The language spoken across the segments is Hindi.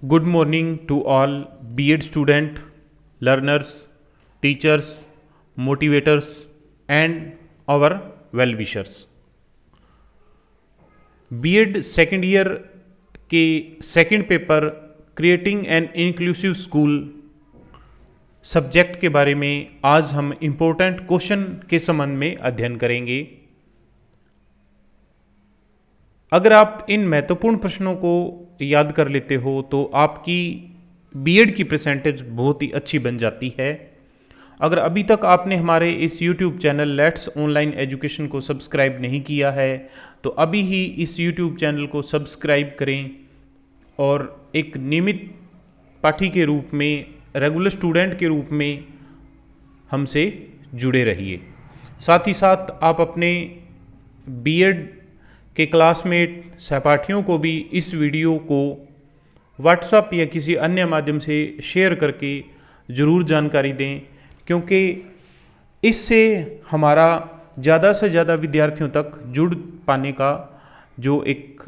Good morning to all B.Ed student, learners, teachers, motivators and our well-wishers. B.Ed second year के second paper creating an inclusive school subject के बारे में आज हम इम्पोर्टेंट क्वेश्चन के संबंध में अध्ययन करेंगे। अगर आप इन महत्वपूर्ण प्रश्नों को याद कर लेते हो तो आपकी बीएड की परसेंटेज बहुत ही अच्छी बन जाती है। अगर अभी तक आपने हमारे इस YouTube channel let's online education को सब्सक्राइब नहीं किया है तो अभी ही इस यूट्यूब चैनल को सब्सक्राइब करें और एक नियमित पाठी के रूप में, रेगुलर स्टूडेंट के रूप में हमसे जुड़े रहिए। साथ ही साथ आप अपने बीएड के क्लासमेट सहपाठियों को भी इस वीडियो को व्हाट्सएप या किसी अन्य माध्यम से शेयर करके ज़रूर जानकारी दें, क्योंकि इससे हमारा ज़्यादा से ज़्यादा विद्यार्थियों तक जुड़ पाने का जो एक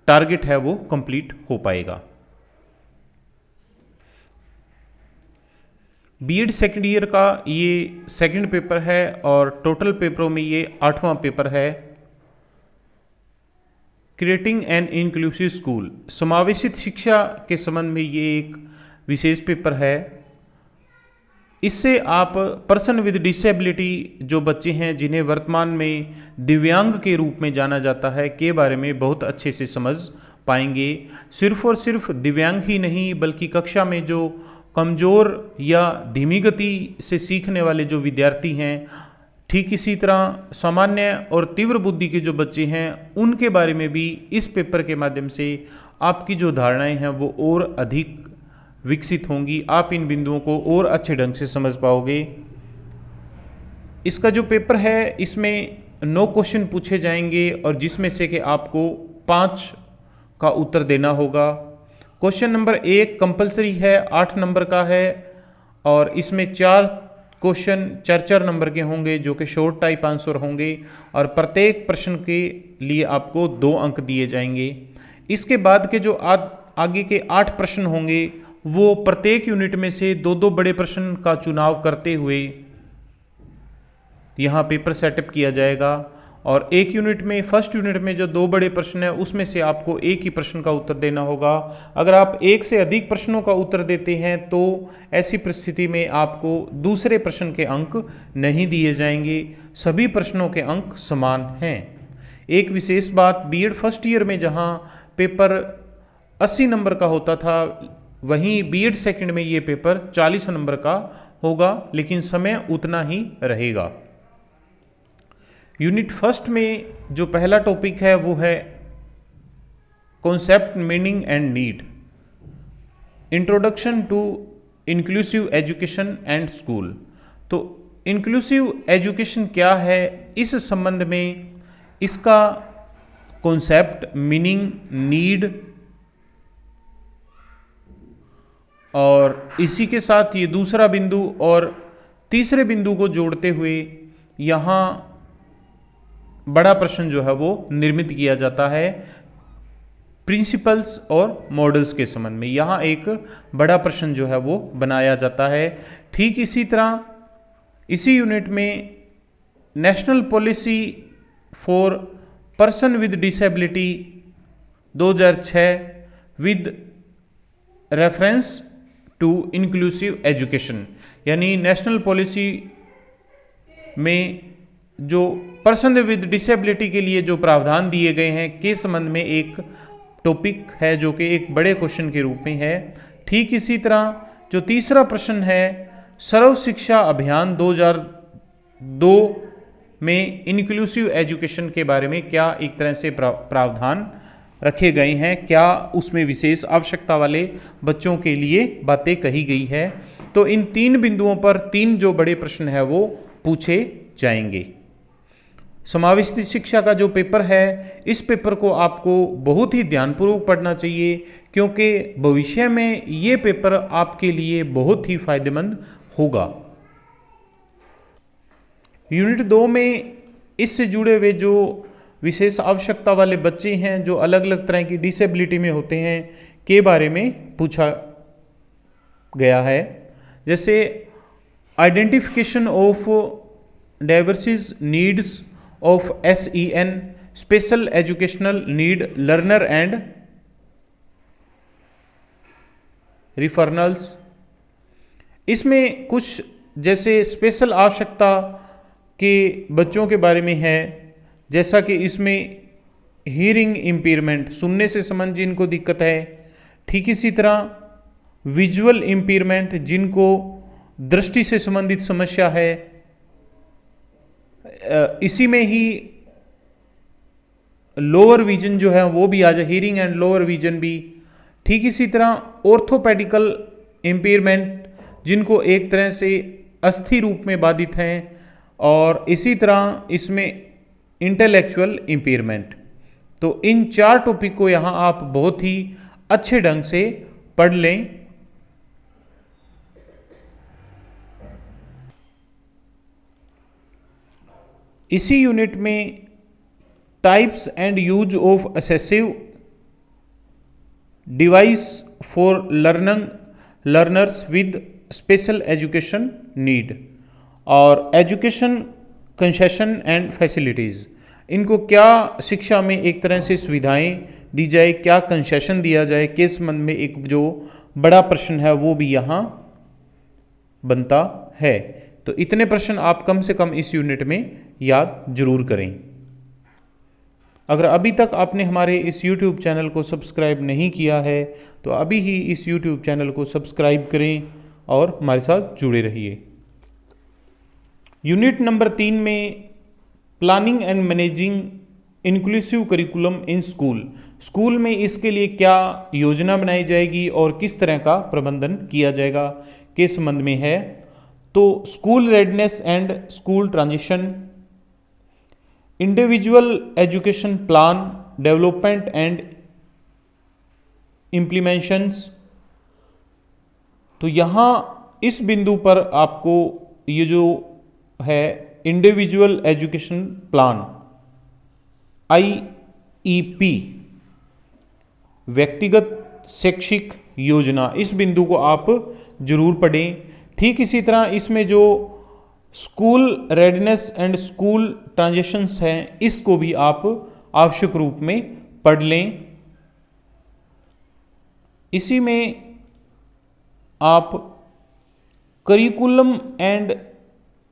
टारगेट है वो कंप्लीट हो पाएगा। बीएड सेकेंड ईयर का ये सेकेंड पेपर है और टोटल पेपरों में ये 8वां पेपर है। क्रिएटिंग एन इंक्लूसिव स्कूल समावेशित शिक्षा के संबंध में ये एक विशेष पेपर है। इससे आप पर्सन विद डिसेबिलिटी जो बच्चे हैं, जिन्हें वर्तमान में दिव्यांग के रूप में जाना जाता है, के बारे में बहुत अच्छे से समझ पाएंगे। सिर्फ और सिर्फ दिव्यांग ही नहीं बल्कि कक्षा में जो कमज़ोर या धीमी गति से सीखने वाले जो विद्यार्थी हैं, ठीक इसी तरह सामान्य और तीव्र बुद्धि के जो बच्चे हैं, उनके बारे में भी इस पेपर के माध्यम से आपकी जो धारणाएं हैं वो और अधिक विकसित होंगी। आप इन बिंदुओं को और अच्छे ढंग से समझ पाओगे। इसका जो पेपर है इसमें 9 क्वेश्चन पूछे जाएंगे और जिसमें से कि आपको 5 का उत्तर देना होगा। क्वेश्चन नंबर 1 कंपलसरी है, 8 नंबर का है और इसमें 4 क्वेश्चन 4 नंबर के होंगे जो कि शॉर्ट टाइप आंसर होंगे और प्रत्येक प्रश्न के लिए आपको 2 अंक दिए जाएंगे। इसके बाद के जो आगे के 8 प्रश्न होंगे वो प्रत्येक यूनिट में से 2-2 बड़े प्रश्न का चुनाव करते हुए यहाँ पेपर सेटअप किया जाएगा और एक यूनिट में, फर्स्ट यूनिट में जो 2 बड़े प्रश्न हैं उसमें से आपको एक ही प्रश्न का उत्तर देना होगा। अगर आप एक से अधिक प्रश्नों का उत्तर देते हैं तो ऐसी परिस्थिति में आपको दूसरे प्रश्न के अंक नहीं दिए जाएंगे। सभी प्रश्नों के अंक समान हैं। एक विशेष बात, बीएड फर्स्ट ईयर में जहां पेपर 80 नंबर का होता था, वहीं बीएड सेकंड में ये पेपर 40 नंबर का होगा, लेकिन समय उतना ही रहेगा। यूनिट फर्स्ट में जो पहला टॉपिक है वो है concept, meaning and need, introduction to inclusive education and school. तो इंक्लूसिव एजुकेशन क्या है, इस संबंध में इसका कॉन्सेप्ट, मीनिंग, नीड और इसी के साथ ये दूसरा बिंदु और तीसरे बिंदु को जोड़ते हुए यहाँ बड़ा प्रश्न जो है वो निर्मित किया जाता है प्रिंसिपल्स और मॉडल्स के संबंध में। यहाँ एक बड़ा प्रश्न जो है वो बनाया जाता है। ठीक इसी तरह इसी यूनिट में national policy for person with disability 2006 with reference to inclusive education, यानी नेशनल पॉलिसी में जो पर्सन विद डिसेबिलिटी के लिए जो प्रावधान दिए गए हैं के संबंध में एक टॉपिक है जो कि एक बड़े क्वेश्चन के रूप में है। ठीक इसी तरह जो तीसरा प्रश्न है, सर्व शिक्षा अभियान 2002 में इंक्लूसिव एजुकेशन के बारे में क्या एक तरह से प्रावधान रखे गए हैं, क्या उसमें विशेष आवश्यकता वाले बच्चों के लिए बातें कही गई है। तो इन 3 बिंदुओं पर 3 जो बड़े प्रश्न है वो पूछे जाएंगे। समावेशित शिक्षा का जो पेपर है, इस पेपर को आपको बहुत ही ध्यानपूर्वक पढ़ना चाहिए, क्योंकि भविष्य में ये पेपर आपके लिए बहुत ही फायदेमंद होगा। यूनिट 2 में इससे जुड़े हुए जो विशेष आवश्यकता वाले बच्चे हैं, जो अलग अलग तरह की डिसेबिलिटी में होते हैं, के बारे में पूछा गया है। जैसे identification of diverse needs of SEN, special educational need learner and referrals. इसमें कुछ जैसे स्पेशल आवश्यकता के बच्चों के बारे में है, जैसा कि इसमें हियरिंग इम्पेयरमेंट, सुनने से संबंधित जिनको दिक्कत है। ठीक इसी तरह विजुअल इम्पेयरमेंट, जिनको दृष्टि से संबंधित समस्या है। इसी में ही लोअर विजन जो है वो भी आ जाए, हियरिंग एंड लोअर विजन भी। ठीक इसी तरह ऑर्थोपेडिकल इम्पेयरमेंट, जिनको एक तरह से अस्थि रूप में बाधित हैं। और इसी तरह इसमें इंटेलेक्चुअल इम्पेयरमेंट। तो इन 4 टॉपिक को यहाँ आप बहुत ही अच्छे ढंग से पढ़ लें। इसी यूनिट में types and use of assistive device for learners with special education need और एजुकेशन कंसेशन एंड फैसिलिटीज़, इनको क्या शिक्षा में एक तरह से सुविधाएं दी जाए, क्या कंसेशन दिया जाए, के संबंध में एक जो बड़ा प्रश्न है वो भी यहाँ बनता है। तो इतने प्रश्न आप कम से कम इस यूनिट में याद जरूर करें। अगर अभी तक आपने हमारे इस YouTube चैनल को सब्सक्राइब नहीं किया है तो अभी ही इस YouTube चैनल को सब्सक्राइब करें और हमारे साथ जुड़े रहिए। यूनिट नंबर 3 में planning and managing inclusive curriculum in school, school में इसके लिए क्या योजना बनाई जाएगी और किस तरह का प्रबंधन किया जाएगा के संबंध में है। तो school readiness and school transition, individual education plan development and implementations. तो यहाँ इस बिंदु पर आपको ये जो है इंडिविजुअल एजुकेशन प्लान IEP, व्यक्तिगत शैक्षिक योजना, इस बिंदु को आप जरूर पढ़ें। ठीक इसी तरह इसमें जो school readiness and school transitions हैं, इसको भी आप आवश्यक रूप में पढ़ लें। इसी में आप करिकुलम एंड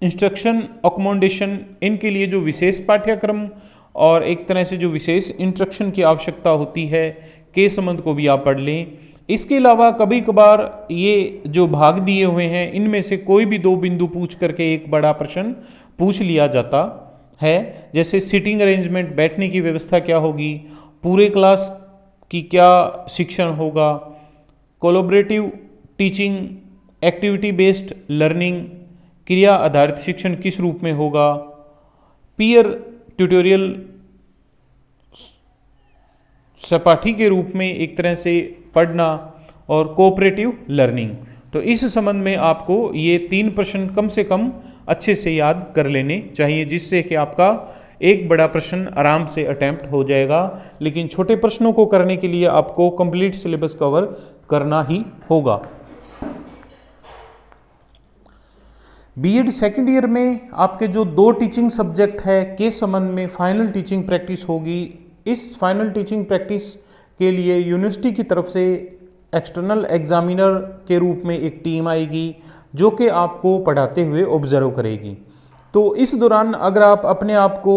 इंस्ट्रक्शन अकोमोडेशन, इनके लिए जो विशेष पाठ्यक्रम और एक तरह से जो विशेष इंस्ट्रक्शन की आवश्यकता होती है के संबंध को भी आप पढ़ लें। इसके अलावा कभी कभार ये जो भाग दिए हुए हैं इनमें से कोई भी 2 बिंदु पूछ करके एक बड़ा प्रश्न पूछ लिया जाता है। जैसे सिटिंग अरेंजमेंट, बैठने की व्यवस्था क्या होगी, पूरे क्लास की क्या शिक्षण होगा, collaborative teaching, activity based learning, क्रिया आधारित शिक्षण किस रूप में होगा, पीयर ट्यूटोरियल सहपाठी के रूप में एक तरह से पढ़ना और कोऑपरेटिव लर्निंग। तो इस संबंध में आपको ये 3 प्रश्न कम से कम अच्छे से याद कर लेने चाहिए, जिससे कि आपका एक बड़ा प्रश्न आराम से अटेम्प्ट हो जाएगा। लेकिन छोटे प्रश्नों को करने के लिए आपको कंप्लीट सिलेबस कवर करना ही होगा। बीएड सेकेंड ईयर में आपके जो 2 टीचिंग सब्जेक्ट है के संबंध में फाइनल टीचिंग प्रैक्टिस होगी। इस फाइनल टीचिंग प्रैक्टिस के लिए यूनिवर्सिटी की तरफ से एक्सटर्नल एग्जामिनर के रूप में एक टीम आएगी जो कि आपको पढ़ाते हुए ऑब्जर्व करेगी। तो इस दौरान अगर आप अपने आप को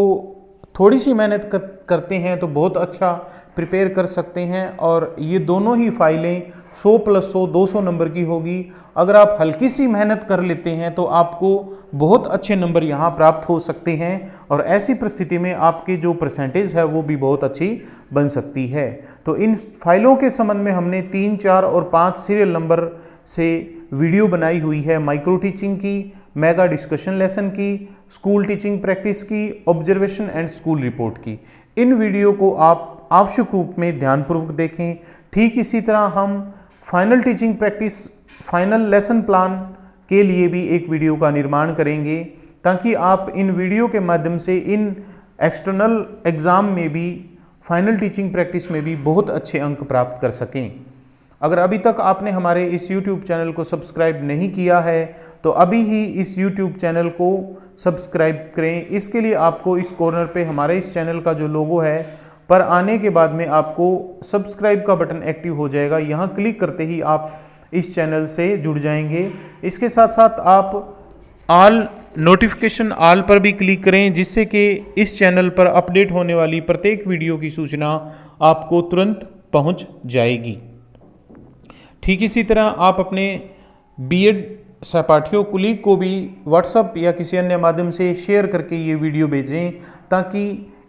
थोड़ी सी मेहनत करते हैं तो बहुत अच्छा प्रिपेयर कर सकते हैं। और ये दोनों ही फाइलें 100 + 100 200 नंबर की होगी। अगर आप हल्की सी मेहनत कर लेते हैं तो आपको बहुत अच्छे नंबर यहाँ प्राप्त हो सकते हैं और ऐसी परिस्थिति में आपकी जो परसेंटेज है वो भी बहुत अच्छी बन सकती है। तो इन फाइलों के संबंध में हमने 3, 4 और 5 सीरियल नंबर से वीडियो बनाई हुई है। माइक्रो टीचिंग की, मेगा डिस्कशन लेसन की, स्कूल टीचिंग प्रैक्टिस की, ऑब्जर्वेशन एंड स्कूल रिपोर्ट की। इन वीडियो को आप आवश्यक रूप में ध्यानपूर्वक देखें। ठीक इसी तरह हम final teaching practice, final lesson plan के लिए भी एक वीडियो का निर्माण करेंगे ताकि आप इन वीडियो के माध्यम से इन एक्सटर्नल एग्ज़ाम में भी, फाइनल टीचिंग प्रैक्टिस में भी बहुत अच्छे अंक प्राप्त कर सकें। अगर अभी तक आपने हमारे इस YouTube चैनल को सब्सक्राइब नहीं किया है तो अभी ही इस YouTube चैनल को सब्सक्राइब करें। इसके लिए आपको इस कॉर्नर पे हमारे इस चैनल का जो लोगो है पर आने के बाद में आपको सब्सक्राइब का बटन एक्टिव हो जाएगा। यहाँ क्लिक करते ही आप इस चैनल से जुड़ जाएंगे। इसके साथ साथ आप ऑल नोटिफिकेशन ऑल पर भी क्लिक करें, जिससे कि इस चैनल पर अपडेट होने वाली प्रत्येक वीडियो की सूचना आपको तुरंत पहुंच जाएगी। ठीक इसी तरह आप अपने बीएड सहपाठियों कुलीग को भी व्हाट्सएप या किसी अन्य माध्यम से शेयर करके ये वीडियो भेजें, ताकि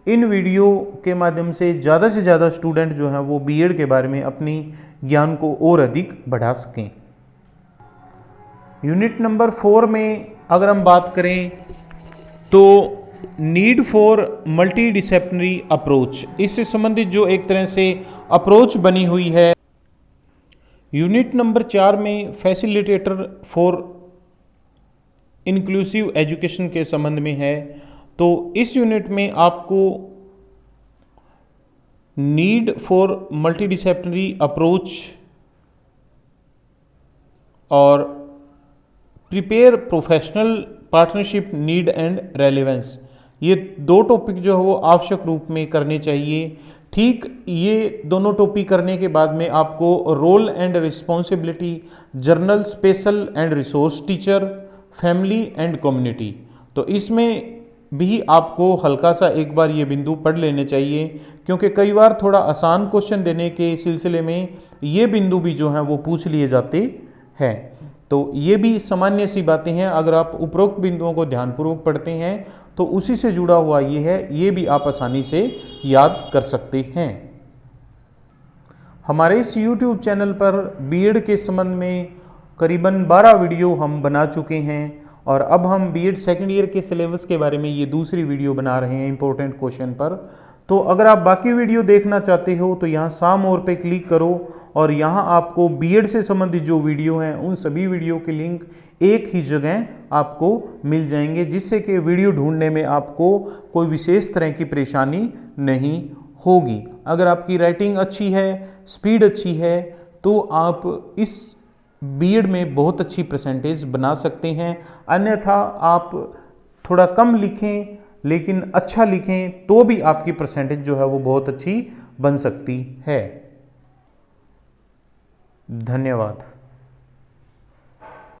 इन वीडियो के माध्यम से ज़्यादा स्टूडेंट जो हैं वो बीएड के बारे में अपनी ज्ञान को और अधिक बढ़ा सकें। यूनिट नंबर 4 में अगर हम बात करें तो need for multi disciplinary approach, इससे संबंधित जो एक तरह से अप्रोच बनी हुई है। यूनिट नंबर 4 में फैसिलिटेटर फॉर इंक्लूसिव एजुकेशन के संबंध में है। तो इस यूनिट में आपको need for multi disciplinary approach और prepare professional partnership need and relevance, ये दो टॉपिक जो है वो आवश्यक रूप में करने चाहिए। ठीक ये दोनों टॉपिक करने के बाद में आपको role and responsibility, general, special and resource teacher, family and community, तो इसमें भी आपको हल्का सा एक बार ये बिंदु पढ़ लेने चाहिए, क्योंकि कई बार थोड़ा आसान क्वेश्चन देने के सिलसिले में ये बिंदु भी जो हैं वो पूछ लिए जाते हैं। तो ये भी सामान्य सी बातें हैं। अगर आप उपरोक्त बिंदुओं को ध्यानपूर्वक पढ़ते हैं तो उसी से जुड़ा हुआ ये है, ये भी आप आसानी से याद कर सकते हैं। हमारे इस YouTube चैनल पर बीएड के संबंध में करीबन 12 वीडियो हम बना चुके हैं और अब हम बीएड सेकेंड ईयर के सिलेबस के बारे में ये दूसरी वीडियो बना रहे हैं इंपॉर्टेंट क्वेश्चन पर। तो अगर आप बाकी वीडियो देखना चाहते हो तो यहाँ साम और पे क्लिक करो और यहाँ आपको बीएड से संबंधित जो वीडियो हैं उन सभी वीडियो के लिंक एक ही जगह आपको मिल जाएंगे, जिससे कि वीडियो ढूंढने में आपको कोई विशेष तरह की परेशानी नहीं होगी। अगर आपकी राइटिंग अच्छी है, स्पीड अच्छी है, तो आप इस बीएड में बहुत अच्छी परसेंटेज बना सकते हैं। अन्यथा आप थोड़ा कम लिखें लेकिन अच्छा लिखें तो भी आपकी परसेंटेज जो है वो बहुत अच्छी बन सकती है। धन्यवाद।